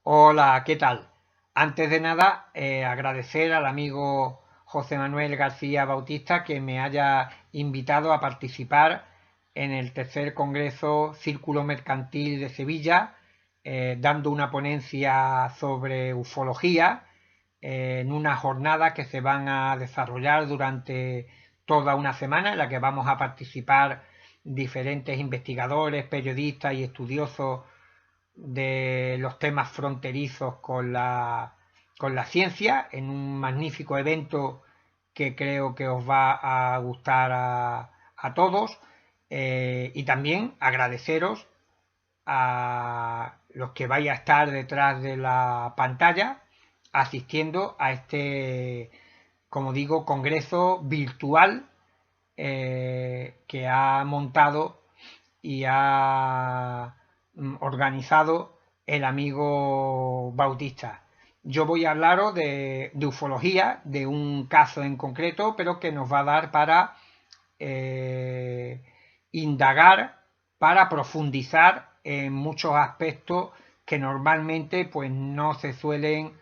Hola, ¿qué tal? Antes de nada, agradecer al amigo José Manuel García Bautista que me haya invitado a participar en el tercer Congreso Círculo Mercantil de Sevilla, dando una ponencia sobre ufología en una jornada que se van a desarrollar durante toda una semana en la que vamos a participar diferentes investigadores, periodistas y estudiosos de los temas fronterizos con la ciencia en un magnífico evento que creo que os va a gustar a todos, y también agradeceros a los que vais a estar detrás de la pantalla asistiendo a este, como digo, congreso virtual que ha montado y ha organizado el amigo Bautista. Yo voy a hablaros de ufología, de un caso en concreto, pero que nos va a dar para indagar, para profundizar en muchos aspectos que normalmente pues no se suelen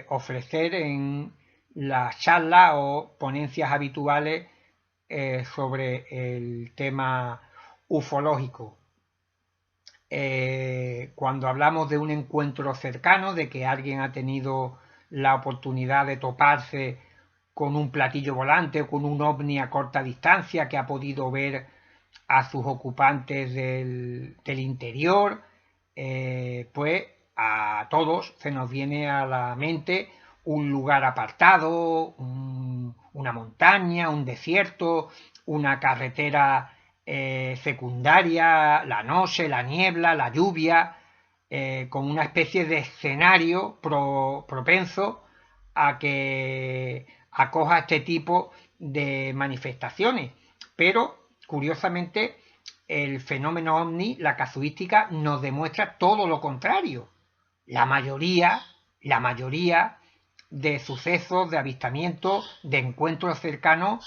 ofrecer en las charlas o ponencias habituales sobre el tema ufológico. Cuando hablamos de un encuentro cercano, de que alguien ha tenido la oportunidad de toparse con un platillo volante o con un ovni a corta distancia, que ha podido ver a sus ocupantes del interior, pues a todos se nos viene a la mente un lugar apartado, una montaña, un desierto, una carretera secundaria, la noche, la niebla, la lluvia, con una especie de escenario propenso a que acoja este tipo de manifestaciones. Pero, curiosamente, el fenómeno ovni, la casuística, nos demuestra todo lo contrario. La mayoría, la mayoría de sucesos, de avistamientos, de encuentros cercanos,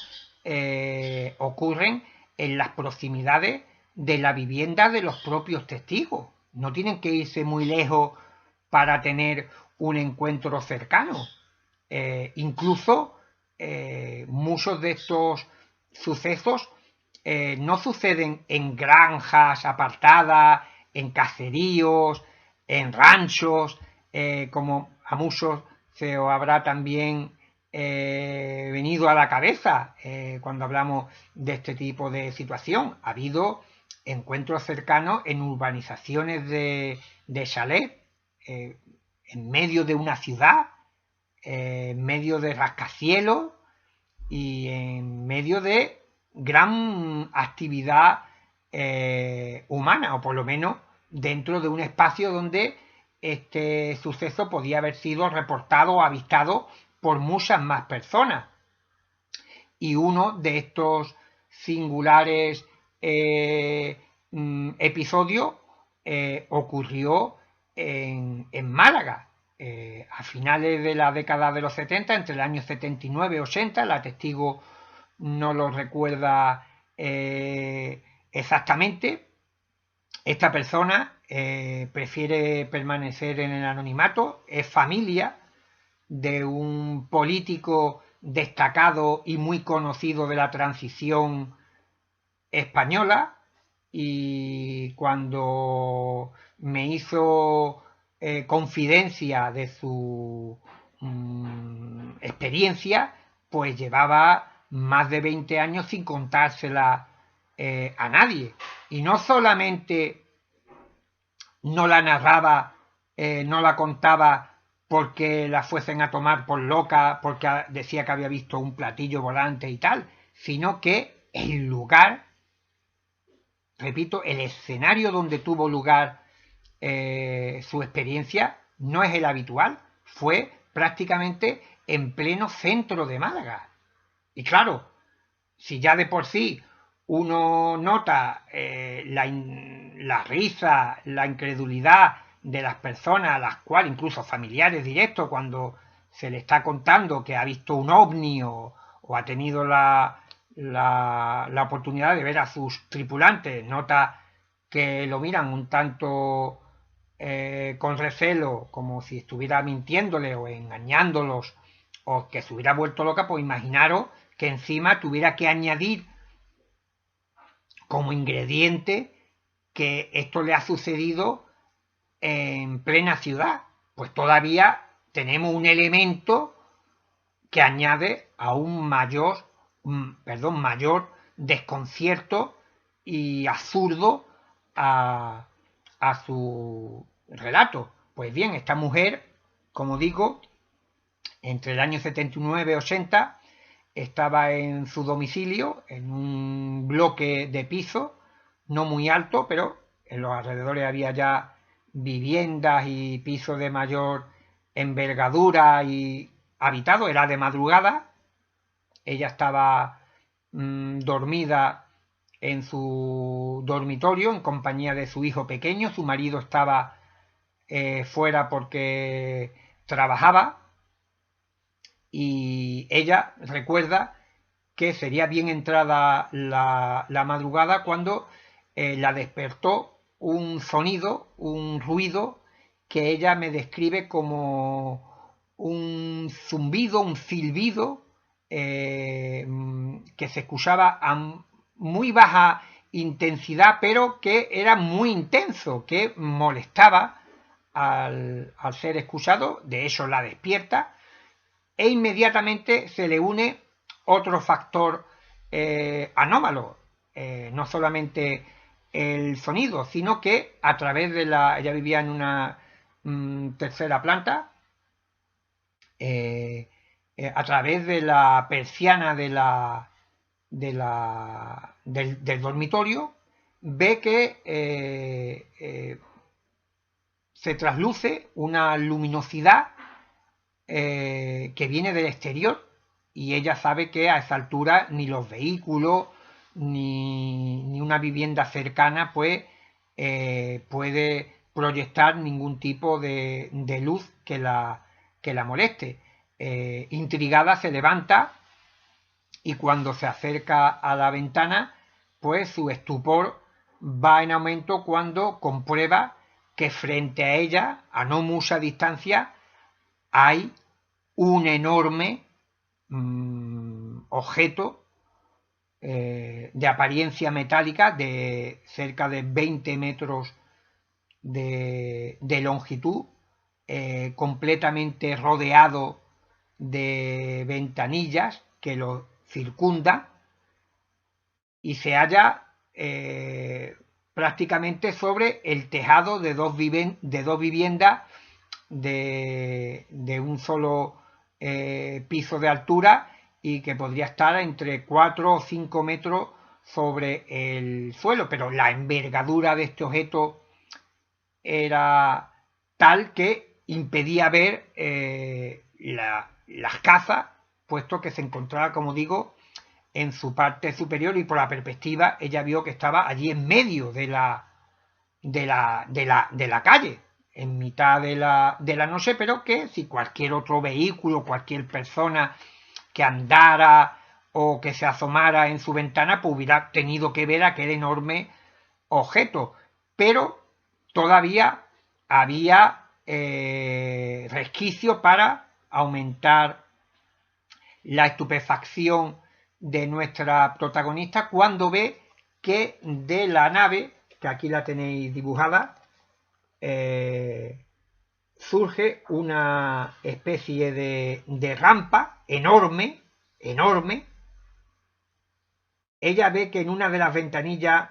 ocurren en las proximidades de la vivienda de los propios testigos. No tienen que irse muy lejos para tener un encuentro cercano. Incluso muchos de estos sucesos no suceden en granjas apartadas, en caseríos, en ranchos, como a muchos se os habrá también venido a la cabeza cuando hablamos de este tipo de situación. Ha habido encuentros cercanos en urbanizaciones de chalet, en medio de una ciudad, en medio de rascacielos y en medio de gran actividad humana, o por lo menos dentro de un espacio donde este suceso podía haber sido reportado o avistado por muchas más personas. Y uno de estos singulares episodios ocurrió en Málaga, a finales de la década de los 70, entre el año 79 y 80, la testigo no lo recuerda exactamente. Esta persona prefiere permanecer en el anonimato, es familia de un político destacado y muy conocido de la transición española, y cuando me hizo confidencia de su experiencia, pues llevaba más de 20 años sin contársela a nadie. Y no solamente no la narraba, no la contaba porque la fuesen a tomar por loca, porque decía que había visto un platillo volante y tal, sino que el lugar, repito, el escenario donde tuvo lugar su experiencia no es el habitual, fue prácticamente en pleno centro de Málaga. Y claro, si ya de por sí uno nota la risa, la incredulidad de las personas, a las cuales, incluso familiares directos, cuando se le está contando que ha visto un ovni o ha tenido la oportunidad de ver a sus tripulantes, nota que lo miran un tanto con recelo, como si estuviera mintiéndole o engañándolos, o que se hubiera vuelto loca, pues imaginaros que encima tuviera que añadir como ingrediente que esto le ha sucedido en plena ciudad. Pues todavía tenemos un elemento que añade aún mayor desconcierto y absurdo a su relato. Pues bien, esta mujer, como digo, entre el año 79 y 80 estaba en su domicilio, en un bloque de piso, no muy alto, pero en los alrededores había ya viviendas y pisos de mayor envergadura y habitado, era de madrugada, ella estaba dormida en su dormitorio en compañía de su hijo pequeño, su marido estaba fuera porque trabajaba, y ella recuerda que sería bien entrada la madrugada cuando la despertó un sonido, un ruido que ella me describe como un zumbido, un silbido que se escuchaba a muy baja intensidad, pero que era muy intenso, que molestaba al ser escuchado. De hecho la despierta, e inmediatamente se le une otro factor anómalo, no solamente el sonido, sino que a través de ella vivía en una tercera planta, a través de la persiana del dormitorio, ve que se trasluce una luminosidad que viene del exterior, y ella sabe que a esa altura ni los vehículos ni una vivienda cercana pues puede proyectar ningún tipo de luz que la moleste. Intrigada se levanta, y cuando se acerca a la ventana pues su estupor va en aumento cuando comprueba que frente a ella, a no mucha distancia, hay un enorme objeto de apariencia metálica de cerca de 20 metros de longitud, completamente rodeado de ventanillas que lo circundan, y se halla prácticamente sobre el tejado de dos viviendas de un solo piso de altura, y que podría estar entre 4 o 5 metros sobre el suelo, pero la envergadura de este objeto era tal que impedía ver las casas, puesto que se encontraba, como digo, en su parte superior, y por la perspectiva ella vio que estaba allí en medio de la calle, en mitad de la noche, pero que si cualquier otro vehículo, cualquier persona que andara o que se asomara en su ventana, pues hubiera tenido que ver aquel enorme objeto. Pero todavía había resquicio para aumentar la estupefacción de nuestra protagonista cuando ve que de la nave, que aquí la tenéis dibujada, surge una especie de rampa enorme. Ella ve que en una de las ventanillas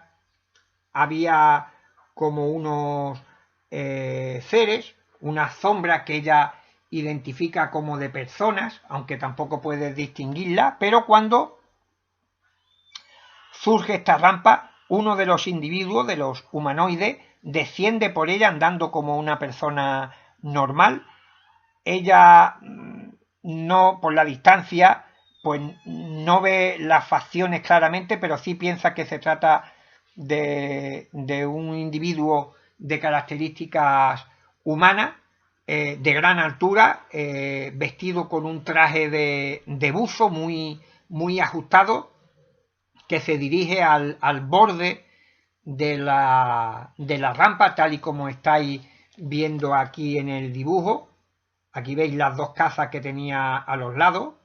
había como unos seres, una sombra que ella identifica como de personas, aunque tampoco puede distinguirla, pero cuando surge esta rampa, uno de los individuos, de los humanoides, desciende por ella andando como una persona normal. Ella no, por la distancia, pues no ve las facciones claramente, pero sí piensa que se trata de un individuo de características humanas, de gran altura, vestido con un traje de buzo muy ajustado, que se dirige al borde de la rampa, tal y como estáis viendo aquí en el dibujo. Aquí veis las dos casas que tenía a los lados.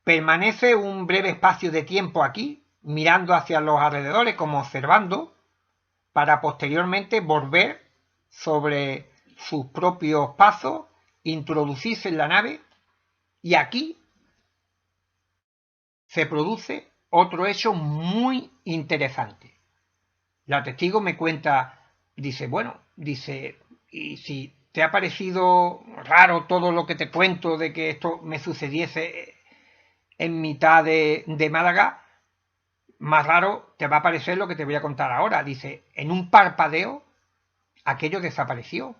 Permanece un breve espacio de tiempo aquí, mirando hacia los alrededores como observando, para posteriormente volver sobre sus propios pasos, introducirse en la nave, y aquí se produce otro hecho muy interesante. La testigo me cuenta, dice, y si te ha parecido raro todo lo que te cuento de que esto me sucediese en mitad de Málaga, más raro te va a parecer lo que te voy a contar ahora. Dice, en un parpadeo, aquello desapareció.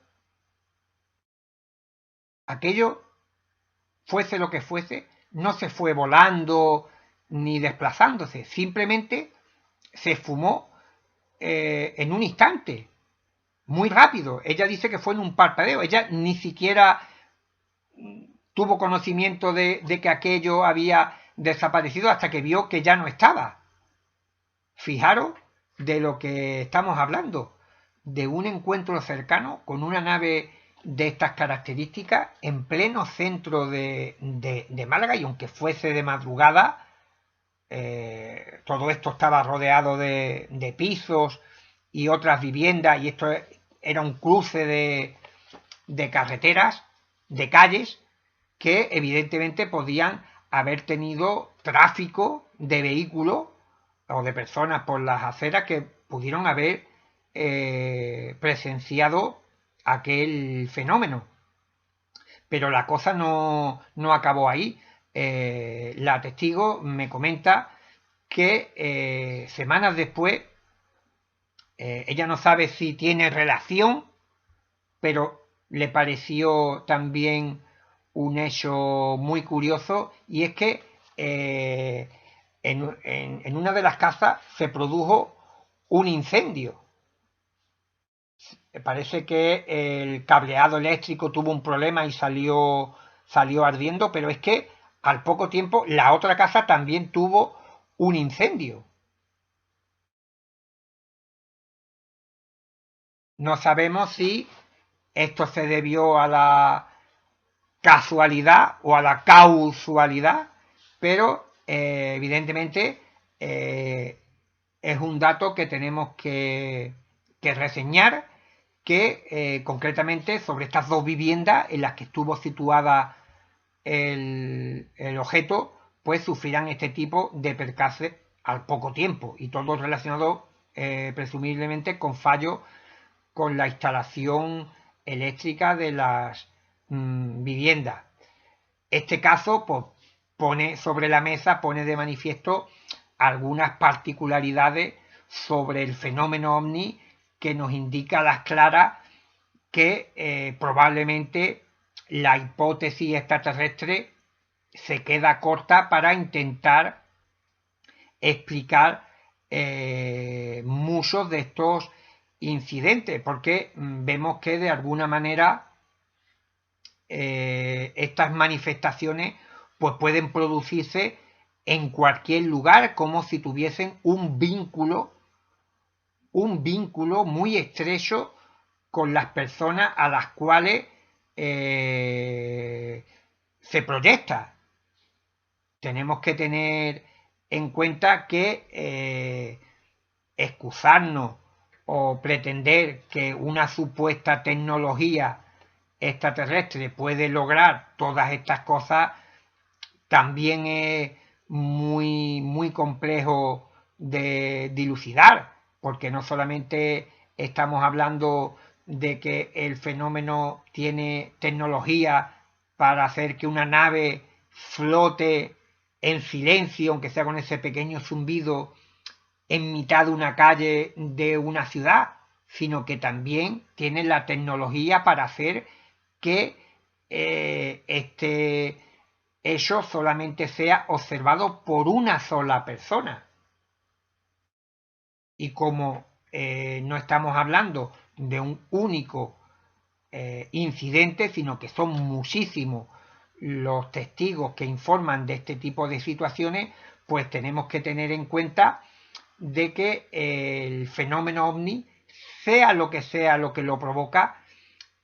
Aquello, fuese lo que fuese, no se fue volando ni desplazándose, simplemente se esfumó en un instante, muy rápido. Ella dice que fue en un parpadeo. Ella ni siquiera tuvo conocimiento de que aquello había desaparecido hasta que vio que ya no estaba. Fijaros de lo que estamos hablando, de un encuentro cercano con una nave de estas características en pleno centro de Málaga, y aunque fuese de madrugada, todo esto estaba rodeado de pisos y otras viviendas, y esto era un cruce de carreteras, de calles, que evidentemente podían haber tenido tráfico de vehículos o de personas por las aceras que pudieron haber presenciado aquel fenómeno. Pero la cosa no acabó ahí. La testigo me comenta que semanas después, ella no sabe si tiene relación, pero le pareció también un hecho muy curioso, y es que en una de las casas se produjo un incendio. Parece que el cableado eléctrico tuvo un problema y salió ardiendo, pero es que al poco tiempo la otra casa también tuvo un incendio. No sabemos si esto se debió a la casualidad o a la causalidad, pero evidentemente es un dato que tenemos que reseñar, que concretamente sobre estas dos viviendas en las que estuvo situada el objeto, pues sufrirán este tipo de percances al poco tiempo, y todo relacionado presumiblemente con fallos con la instalación eléctrica de las viviendas. Este caso pues, pone sobre la mesa, pone de manifiesto algunas particularidades sobre el fenómeno ovni, que nos indica a las claras que probablemente la hipótesis extraterrestre se queda corta para intentar explicar muchos de estos incidentes, porque vemos que de alguna manera estas manifestaciones pues pueden producirse en cualquier lugar, como si tuviesen un vínculo muy estrecho con las personas a las cuales se proyecta. Tenemos que tener en cuenta que excusarnos o pretender que una supuesta tecnología extraterrestre puede lograr todas estas cosas también es muy complejo de dilucidar, porque no solamente estamos hablando de que el fenómeno tiene tecnología para hacer que una nave flote en silencio, aunque sea con ese pequeño zumbido, en mitad de una calle de una ciudad, sino que también tiene la tecnología para hacer que este hecho solamente sea observado por una sola persona. Y como no estamos hablando de un único incidente, sino que son muchísimos los testigos que informan de este tipo de situaciones, pues tenemos que tener en cuenta de que el fenómeno ovni sea lo que lo provoca,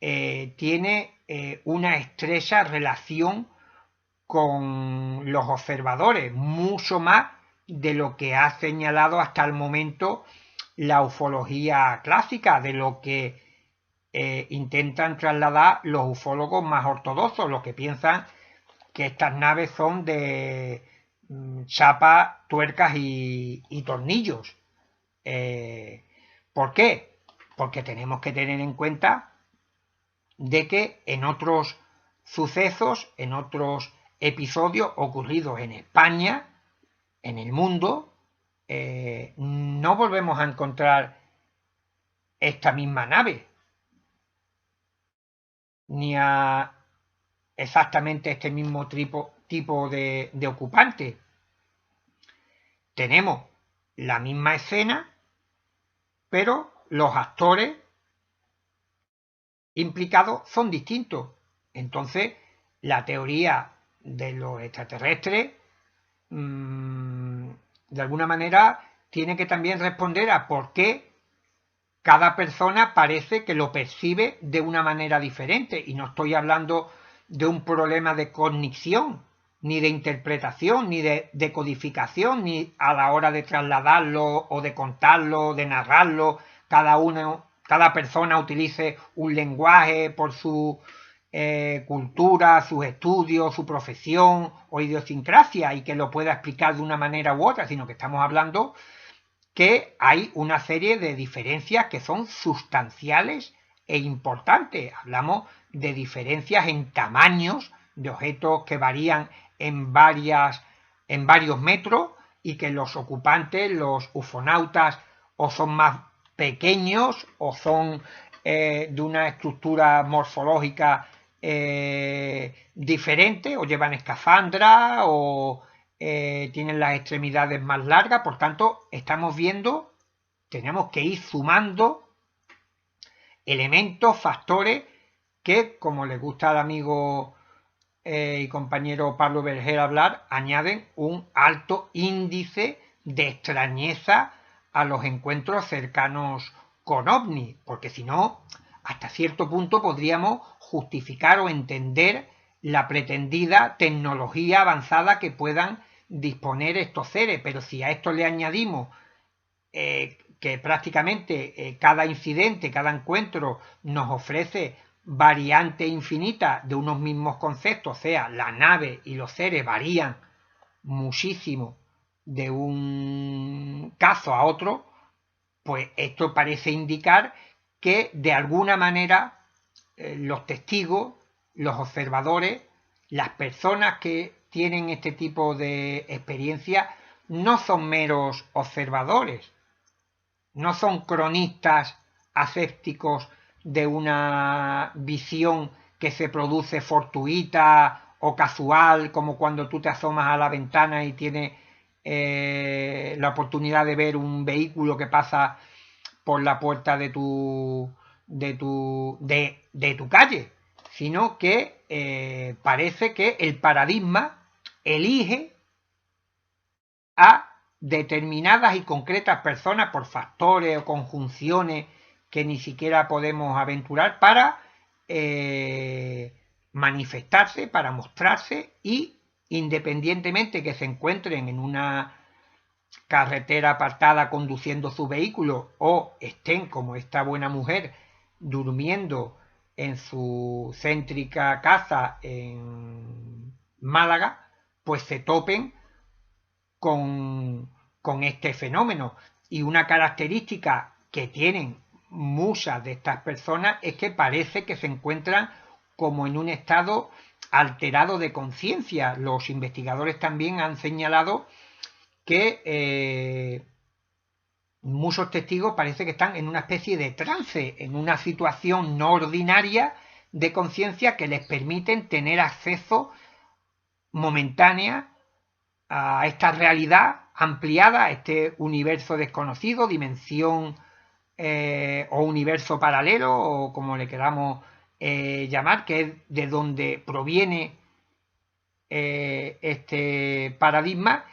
tiene una estrecha relación con los observadores, mucho más de lo que ha señalado hasta el momento la ufología clásica, de lo que intentan trasladar los ufólogos más ortodoxos, los que piensan que estas naves son de chapas, tuercas y tornillos. ¿Por qué? Porque tenemos que tener en cuenta de que en otros sucesos, en otros episodios ocurridos en España, en el mundo, no volvemos a encontrar esta misma nave, ni a exactamente este mismo tipo de ocupante. Tenemos la misma escena, pero los actores implicados son distintos. Entonces, la teoría de los extraterrestres, de alguna manera, tiene que también responder a por qué cada persona parece que lo percibe de una manera diferente. Y no estoy hablando de un problema de cognición, ni de interpretación, ni de codificación, ni a la hora de trasladarlo o de contarlo, de narrarlo, cada persona utilice un lenguaje por su cultura, sus estudios, su profesión o idiosincrasia y que lo pueda explicar de una manera u otra, sino que estamos hablando que hay una serie de diferencias que son sustanciales e importantes. Hablamos de diferencias en tamaños de objetos que varían en varios metros y que los ocupantes, los ufonautas, o son más pequeños o son de una estructura morfológica diferente, o llevan escafandra o tienen las extremidades más largas. Por tanto, estamos viendo, tenemos que ir sumando elementos, factores que, como le gusta al amigo y compañero Pablo Berger hablar, añaden un alto índice de extrañeza a los encuentros cercanos con ovnis, porque si no, hasta cierto punto podríamos justificar o entender la pretendida tecnología avanzada que puedan disponer estos seres, pero si a esto le añadimos que prácticamente cada incidente, cada encuentro nos ofrece variantes infinitas de unos mismos conceptos, o sea, la nave y los seres varían muchísimo de un caso a otro, pues esto parece indicar que de alguna manera los testigos, los observadores, las personas que tienen este tipo de experiencia no son meros observadores, no son cronistas asépticos de una visión que se produce fortuita o casual, como cuando tú te asomas a la ventana y tienes la oportunidad de ver un vehículo que pasa por la puerta de tu calle, sino que parece que el paradigma elige a determinadas y concretas personas por factores o conjunciones que ni siquiera podemos aventurar para manifestarse, para mostrarse, y independientemente que se encuentren en una carretera apartada conduciendo su vehículo o estén como esta buena mujer durmiendo en su céntrica casa en Málaga, pues se topen con este fenómeno. Y una característica que tienen muchas de estas personas es que parece que se encuentran como en un estado alterado de conciencia. Los investigadores también han señalado que muchos testigos parece que están en una especie de trance, en una situación no ordinaria de conciencia que les permiten tener acceso momentánea a esta realidad ampliada, a este universo desconocido, dimensión o universo paralelo, o como le queramos llamar, que es de donde proviene este paradigma,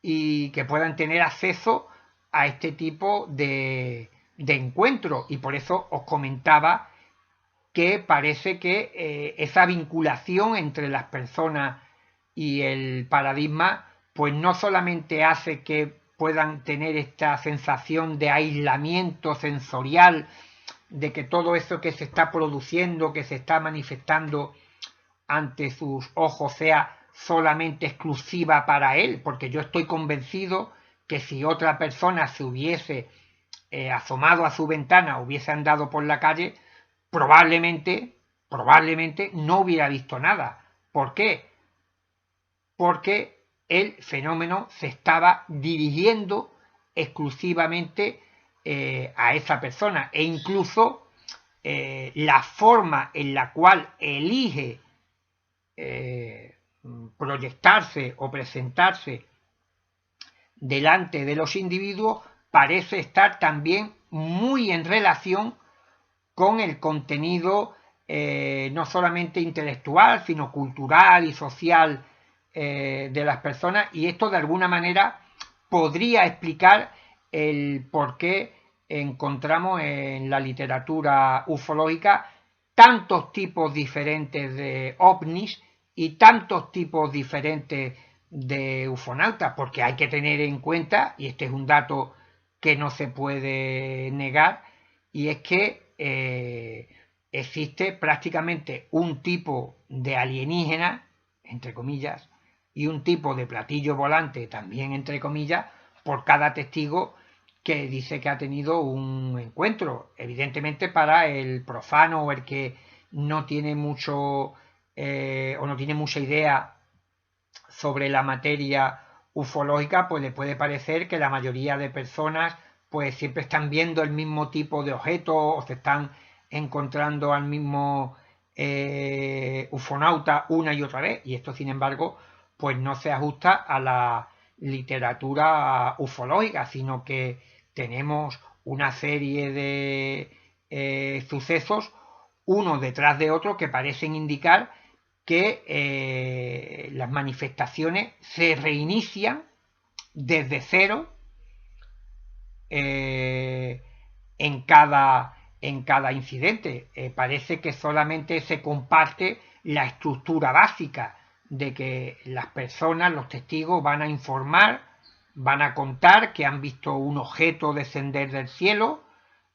y que puedan tener acceso a este tipo de de encuentro, y por eso os comentaba que parece que esa vinculación entre las personas y el paradigma pues no solamente hace que puedan tener esta sensación de aislamiento sensorial, de que todo eso que se está produciendo, que se está manifestando ante sus ojos sea solamente exclusiva para él, porque yo estoy convencido que si otra persona se hubiese asomado a su ventana, hubiese andado por la calle, probablemente no hubiera visto nada. ¿Por qué? Porque el fenómeno se estaba dirigiendo exclusivamente a esa persona, e incluso la forma en la cual elige proyectarse o presentarse delante de los individuos parece estar también muy en relación con el contenido no solamente intelectual, sino cultural y social de las personas, y esto de alguna manera podría explicar el por qué encontramos en la literatura ufológica tantos tipos diferentes de ovnis y tantos tipos diferentes de ufonautas, porque hay que tener en cuenta, y este es un dato que no se puede negar, y es que existe prácticamente un tipo de alienígena, entre comillas, y un tipo de platillo volante, también entre comillas, por cada testigo que dice que ha tenido un encuentro. Evidentemente para el profano o el que no tiene mucho o no tiene mucha idea sobre la materia ufológica, pues le puede parecer que la mayoría de personas pues siempre están viendo el mismo tipo de objetos o se están encontrando al mismo ufonauta una y otra vez, y esto sin embargo pues no se ajusta a la literatura ufológica, sino que tenemos una serie de sucesos uno detrás de otro que parecen indicar que las manifestaciones se reinician desde cero en cada incidente. Parece que solamente se comparte la estructura básica de que las personas, los testigos, van a informar, van a contar que han visto un objeto descender del cielo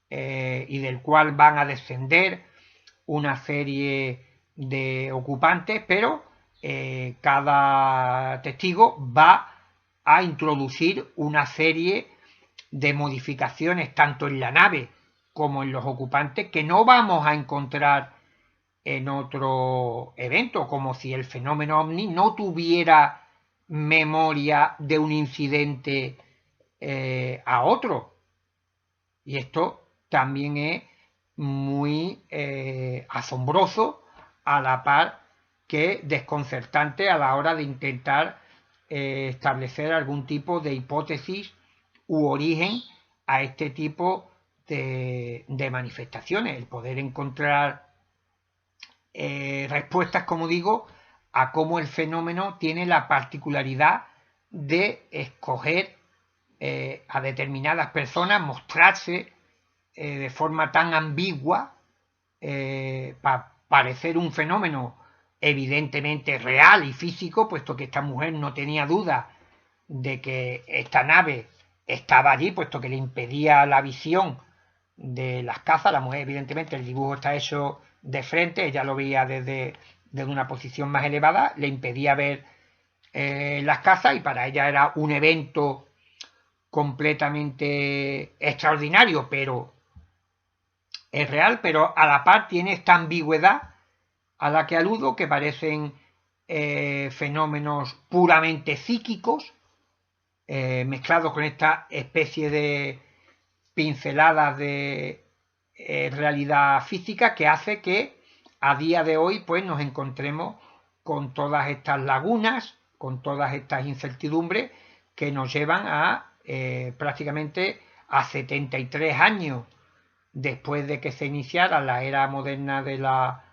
y del cual van a descender una serie de ocupantes, pero cada testigo va a introducir una serie de modificaciones tanto en la nave como en los ocupantes que no vamos a encontrar en otro evento, como si el fenómeno ovni no tuviera memoria de un incidente a otro. Y esto también es muy asombroso, a la par que desconcertante a la hora de intentar establecer algún tipo de hipótesis u origen a este tipo de manifestaciones, el poder encontrar respuestas, como digo, a cómo el fenómeno tiene la particularidad de escoger a determinadas personas, mostrarse de forma tan ambigua para parecer un fenómeno evidentemente real y físico, puesto que esta mujer no tenía duda de que esta nave estaba allí, puesto que le impedía la visión de las casas. La mujer, evidentemente, el dibujo está hecho de frente, ella lo veía desde una posición más elevada, le impedía ver las casas, y para ella era un evento completamente extraordinario, pero es real, pero a la par tiene esta ambigüedad a la que aludo, que parecen fenómenos puramente psíquicos, mezclados con esta especie de pinceladas de realidad física, que hace que a día de hoy pues nos encontremos con todas estas lagunas, con todas estas incertidumbres que nos llevan a prácticamente a 73 años después de que se iniciara la era moderna de la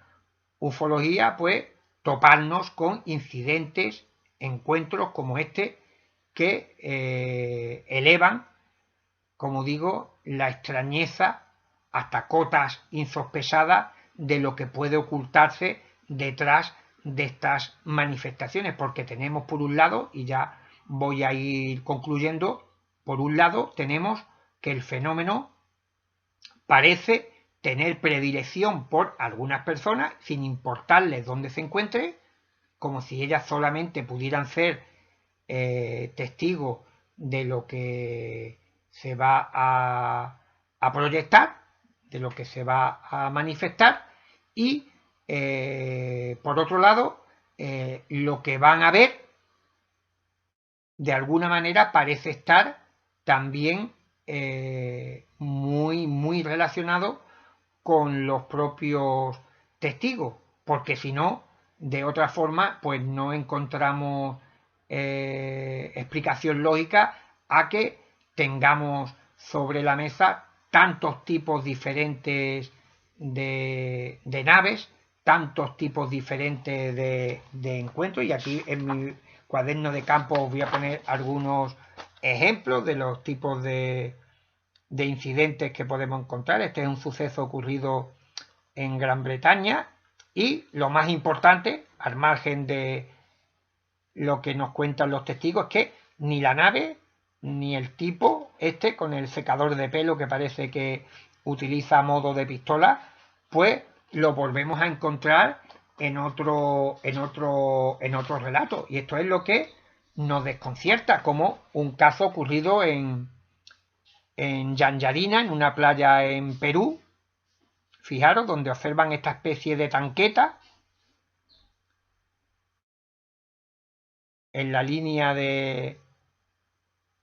ufología, pues toparnos con incidentes, encuentros como este, que elevan como digo, la extrañeza hasta cotas insospechadas de lo que puede ocultarse detrás de estas manifestaciones, porque tenemos por un lado, y ya voy a ir concluyendo, por un lado tenemos que el fenómeno parece tener predilección por algunas personas sin importarles dónde se encuentre, como si ellas solamente pudieran ser testigos de lo que se va a proyectar, de lo que se va a manifestar, y por otro lado, lo que van a ver de alguna manera parece estar también muy relacionado con los propios testigos, porque si no, de otra forma, pues no encontramos explicación lógica a que tengamos sobre la mesa tantos tipos diferentes de naves, tantos tipos diferentes de encuentros, y aquí en mi cuaderno de campo os voy a poner algunos ejemplos de los tipos de incidentes que podemos encontrar. Este es un suceso ocurrido en Gran Bretaña y lo más importante, al margen de lo que nos cuentan los testigos, es que ni la nave ni el tipo este con el secador de pelo que parece que utiliza a modo de pistola, pues lo volvemos a encontrar en otro relato, y esto es lo que nos desconcierta, como un caso ocurrido en Yanjarina, en una playa en Perú, fijaros, donde observan esta especie de tanqueta en la línea de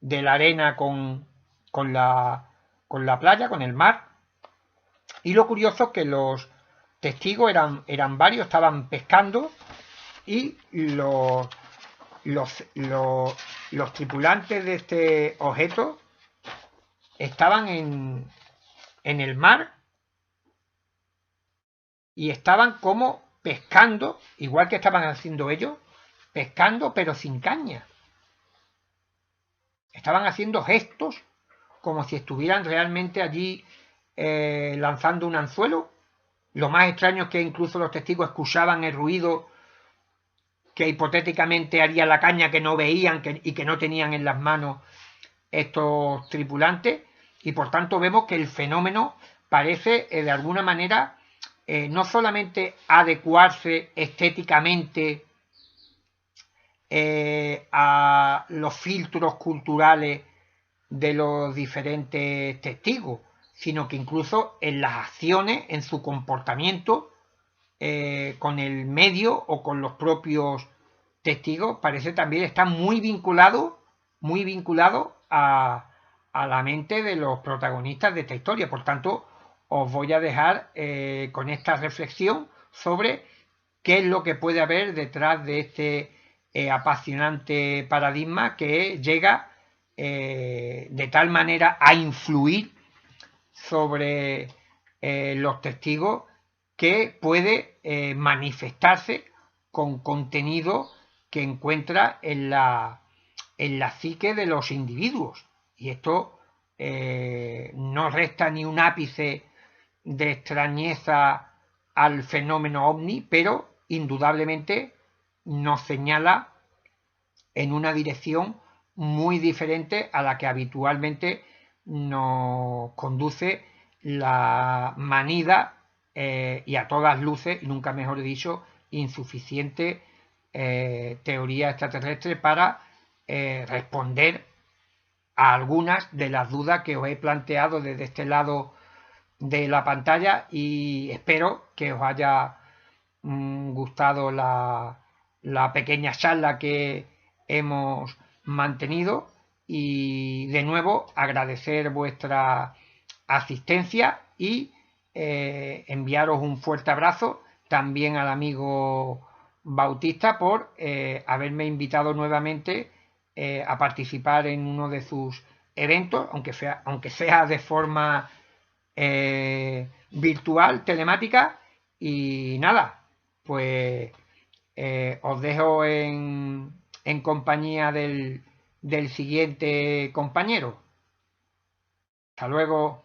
la arena con la playa, con el mar. Y lo curioso es que los testigos eran varios, estaban pescando, y los tripulantes de este objeto estaban en el mar y estaban como pescando, igual que estaban haciendo ellos, pescando pero sin caña. Estaban haciendo gestos como si estuvieran realmente allí lanzando un anzuelo. Lo más extraño es que incluso los testigos escuchaban el ruido que hipotéticamente haría la caña que no veían y que no tenían en las manos estos tripulantes, y por tanto vemos que el fenómeno parece de alguna manera no solamente adecuarse estéticamente a los filtros culturales de los diferentes testigos, sino que incluso en las acciones, en su comportamiento con el medio o con los propios testigos, parece también estar muy vinculado a la mente de los protagonistas de esta historia. Por tanto, os voy a dejar con esta reflexión sobre qué es lo que puede haber detrás de este apasionante paradigma que llega de tal manera a influir sobre los testigos, que puede manifestarse con contenido que encuentra en la psique de los individuos. Y esto no resta ni un ápice de extrañeza al fenómeno ovni, pero indudablemente nos señala en una dirección muy diferente a la que habitualmente nos conduce la manida y a todas luces, y nunca mejor dicho, insuficiente teoría extraterrestre para responder a algunas de las dudas que os he planteado desde este lado de la pantalla, y espero que os haya gustado la pequeña charla que hemos mantenido, y de nuevo agradecer vuestra asistencia y enviaros un fuerte abrazo también al amigo Bautista por haberme invitado nuevamente a participar en uno de sus eventos, aunque sea de forma virtual, telemática. Y nada, pues os dejo en compañía del siguiente compañero. Hasta luego.